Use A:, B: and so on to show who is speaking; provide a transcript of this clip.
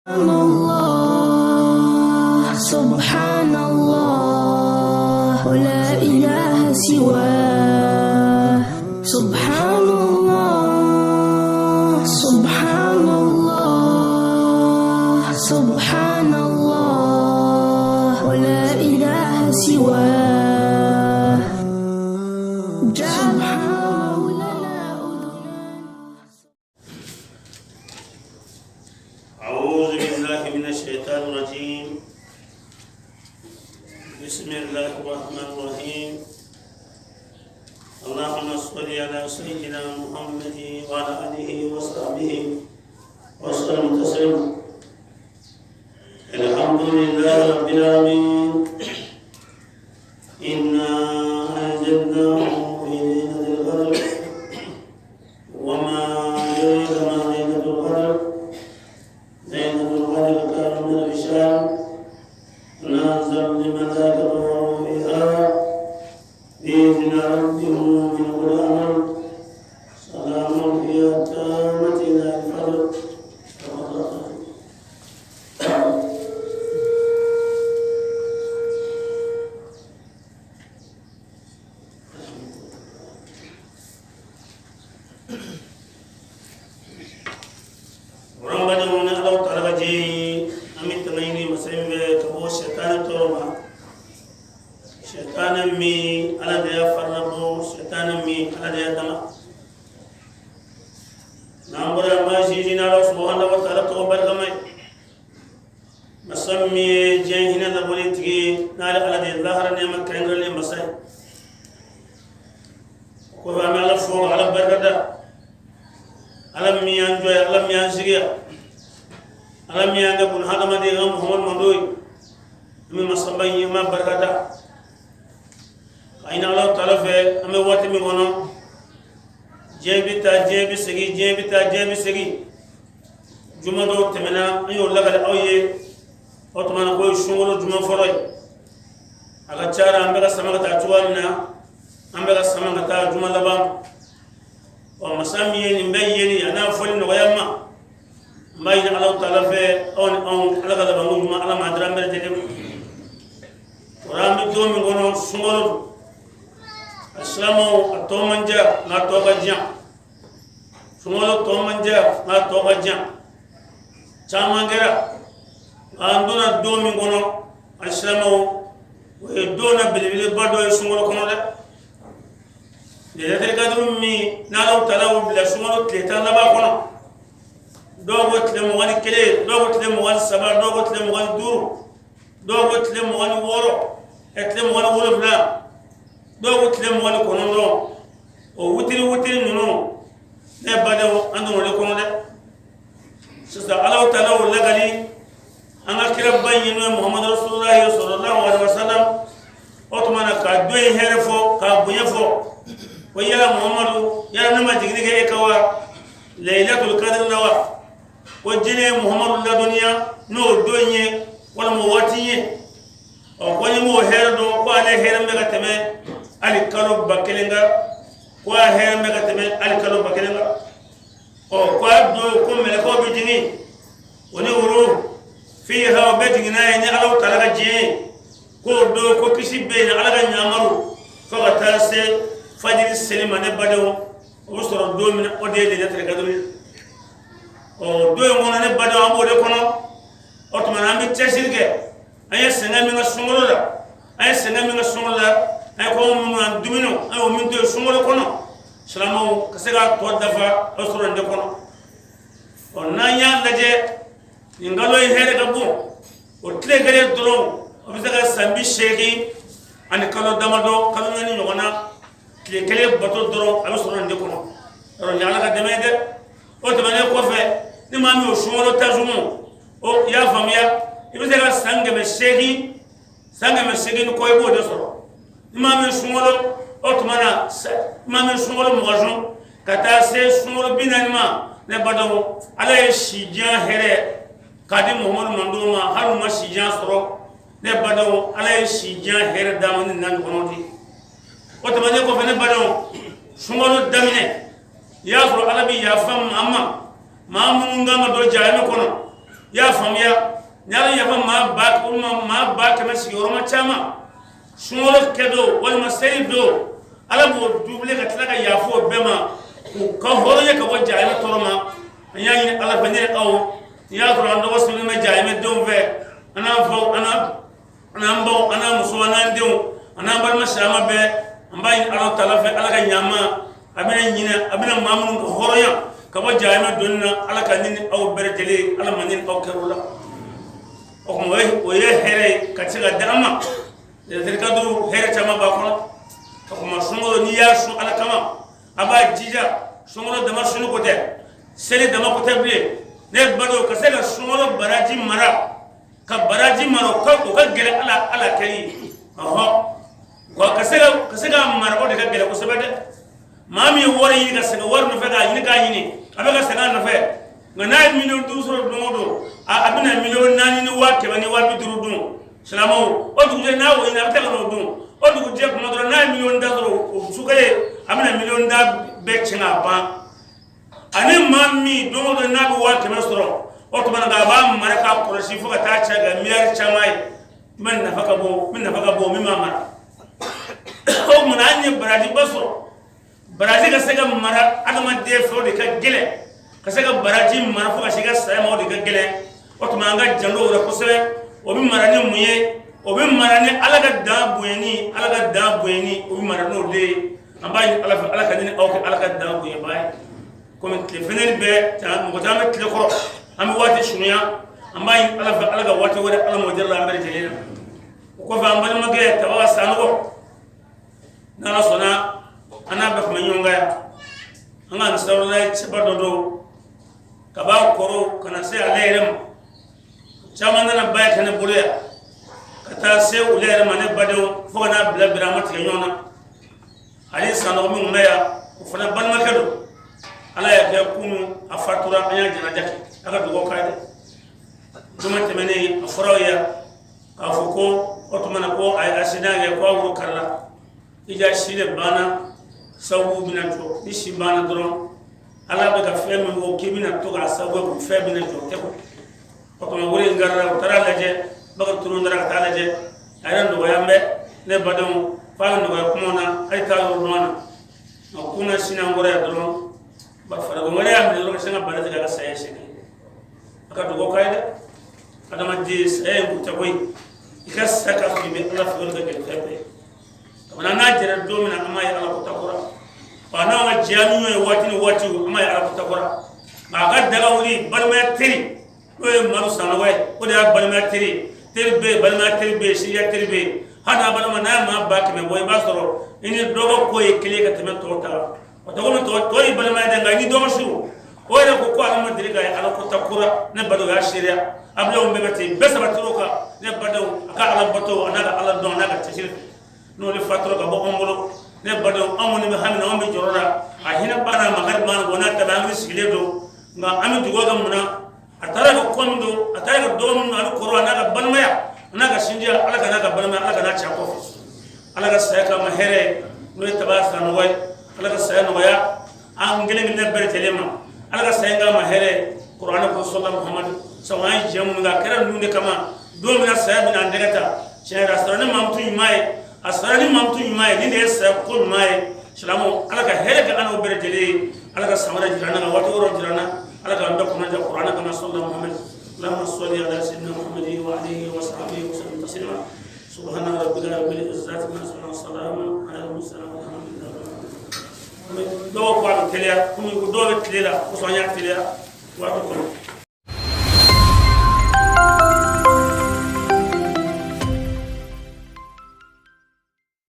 A: الله سبحان الله ولا إله سواه سبحان الله سبحان الله سبحان الله ولا إله سواه جعله لنا
B: أعوذ بالله من الشيطان الرجيم بسم الله الرحمن الرحيم اللهم صل على سيدنا محمد وعلى آله وصحبه وسلم تسليما الحمد لله رب العالمين إنا أنزلناه في ليلة القدر وما أدريك ما ليلة القدر ليلة القدر خير من ألف شهر تنزل الملائكة والروح فيها بإذن ربهم من كل أمر سلام هي تامت إلى الفجر ورمبنا من الله تعالى جي أمي تنيني مسلم كبو شيطان تورما شيطان مي على ديا فربو شيطان مي على ديا دما نامبرا ما جيجينا الله سبحانه وتعالى توبر كمي مسمي جيهنا لبوليتي نال على ديا ظهر نعمة كينغر لي مساي كوبا ما على فوق على بركة alam miyan joy alam miyan sigia alam miyan ga bun hadama de ngam Muhammad mandoy mi masambay ma barkata ayna Allah taala fe ame wati mi gono jebi segi juma do temena ayo lagal awye otman ko shungolo juma foroy aga cara ambe ga samaga ta tuwamina ambe ga samaga ta juma labam ومسامي نبيني أنا فلن ويما ما ين الله تعالى في أون على هذا بقول ما على ما أدرى من الجنب ورامي توم يقولون سمول السلام التوم جاء ما توبة جاء سمول التوم جاء ما توبة جاء كمان كذا عندنا دوم يقولون السلام ويدونا بالبلد بدو يسمول كنوده لذلك قدروا مي نالو تلاو بلا سمرو تلتان لبا كنا دوغو تلموغان كلي دوغو تلموغان سبار دوغو تلموغان دورو دوغو تلموغان وورو تلموغان ولفلا دوغو تلموغان كنوندو ووتري نونو نبادو عندنا لكم ده سيدا الله تلاو لغالي أنا كرب بين محمد رسول الله صلى الله عليه وسلم أتمنى كدوي هرفو كابويفو ويا محمد يا نما تجنيك إكوا ليلة القدر لوا وجني محمد الدنيا نو دنيا ولا مواتيه أو كوني مو هيردو ولا هيرم بكتمه على كلو بكلينغا ولا هيرم بكتمه على كلو بكلينغا أو كوادو كم ملكو بجني ونورو فيها وبتجنا يعني على تلاقي جي كودو كوكسي بين على جنامرو فقطاسه فجر السليم أنا بدو وصل دو من أودي لي نترك دوري أو دو يوم أنا بدو أبو لكونا أتمنى أمي تشيل كه أي سنة من السمرة أي سنة من السمرة أي كم من دومينو أي ومن دو السمرة كونا سلامو كسيرا تودا وصل عند كونا ونايا لجة ينقلوا يهرب كبو وتلي كده درو وبيزاك سامبي شيكي أنا كلو دمادو كلو ناني يوانا كلي بطل درو أبي سرنا ندكونا رون يالا كدمه أو تمنى كوفة نمامي وشمولو تازمو أو يا فاميا يبزك سانغ مسيجي نكوي بودو سرو نمامي وشمولو أو تمنى نمامي وشمولو مغازون كتاسي شمولو بينانما نبادو على الشجان هره كادي محمد مندوما هارما شجان سرو نبادو على الشجان هره دامن نانكونوتي وتمنى كوفة نبادو شمولو دمنه يا فرو على بي يا فام أما ما munga ma do jaame kono ya famia nyala ya ma ba kama sigoro ma chama sungolo kedo wal masaido ala bo double ka tlaga yafo bema ka horoye ka wajja ay toroma nyani ala banere aw ya dro ando wasul ma jaime donve ana fo ana mbo ana muso ana ndew ana bar ma shama be ambai ala talafe ala ka nyama abina nyina abina mamun ko horoya ka wajja ay donna ala ka nini aw bertele ala manin aw karula o mo ye here ka tiga dama de kadru here chama ba kono ko sungolo ni ya su ala kama aba jija sungolo dama sunu ko te sele dama ko te ble ne bado ka sele sungolo baraji mara ka baraji maro ko gele ala kai aha ko ka sele mara ko de ka gele ko sebade mami wori yi ka sele wor no fe ga yi ka yini abe ka sele no fe ngana million dusro domodo abina million nani ni wa ke bani wa biduru dum salamo o duje nawo ina ta no dum o dugu je ko modro 9 million dazro sukaye amina million da be chinga ba ani mammi do do na bi wa kemestro o to bana ba maraka koroshi fuka ta cha ga miyar chamai min nafaka bo mi mama o mun anni bradi baso bradi ga sega mara adama de fo de ka gele ka sega baraji mara fuka shiga sai mo de ka gele o to manga jando ra kusere o bi marani muye o bi marani alaga da bueni o bi marano de ambaye ala ka ni o ka ala ka da buye bay ko men telefenel be ta mo ta met le ko am wati shunya ambaye ala ga wati wala ala mo jalla amere jeyna ko fa ambal mage tawa sanugo na sona ana ba kuma nyonga ya anga nsawla chebado do kaba koro kana se alerem chamana na bay kana bureya kata se ulere mane bado fo na bla biramat ke nyona ali sano mi meya fona balma kado ala ya ke kunu afatura anya jana jaki aka dugo kayde duma temene afroya ka foko otomana ko ay asinage ko wuro kala ija shile bana sawu binanto ishi bana dron ala be ka femi wo kibina to ga sawu ko femi ne to teko otoma wuri ngarra tara laje baga turu ndara ta laje ayran do yambe ne badon fa ndo ko mona ay ta ro nona kuna sina ngora dron ba fara go ngara am lo senga baraje ga saye shege aka do ko kayde adama dis ay ku taboy ikas saka fi be Allah fi ga gel tabe wana na jere do mina amma ya Allah ko takura wa na wa jami'u ya wati amma ya Allah ko takura ba ga daga wuri balma tiri ko maru sanawai ko da balma tiri terbe balma terbe shiya terbe hana balma na ma ba ke me boy ba soro ini dogo ko e kile ka teme tota o to ko to yi balma da ngani dogo shu o re ko ala ma diriga ala ko takura ne bado ya shiria ablo mbe beti besa baturoka ne bado aka ala bato anaga ala don anaga tashir no le fatro ka bo ongolo ne bado amoni be hamina on be jorora a hina bana magar bana bona tabangi siledo nga ami dugo ga muna atara ko kondo atara ko dom no ko anaga banmaya anaga shinja ala kana ga banmaya ala kana chako ala ga sayka mahere no tabasa no way ala ga sayno waya an ngene ngene bertelema ala ga sayga mahere qur'an ko sallallahu muhammad sawai jamu ga kera nunde kama do mina sayabina andegata shayra sarani mamtu imai asrani mamtu imai ni de sa ko mai salamu ala ga here ga anu bertele ala ga samara jirana ga wato ro jirana ala ga ndok na qur'an kama sallallahu muhammad اللهم صل على سيدنا محمد وعلى وصحبه وسلم تسليما سبحان ربك رب العزة عما يصفون وسلام على المرسلين والحمد لله دو قال تليا كم يقول دو تليا وصانع تليا وأقول